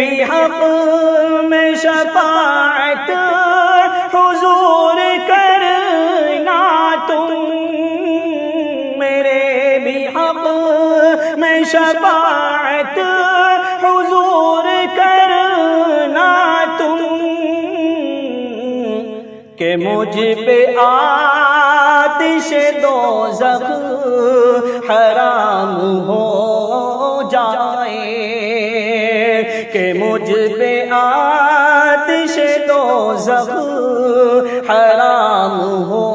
بھی حق میں شفاعت حضور کرنا تم، میرے بھی حق میں شفاعت حضور کرنا تم، کہ مجھ پہ آتش دوزخ حرام ہو جائے، کہ مجھ پہ آتش دوزخ حرام ہو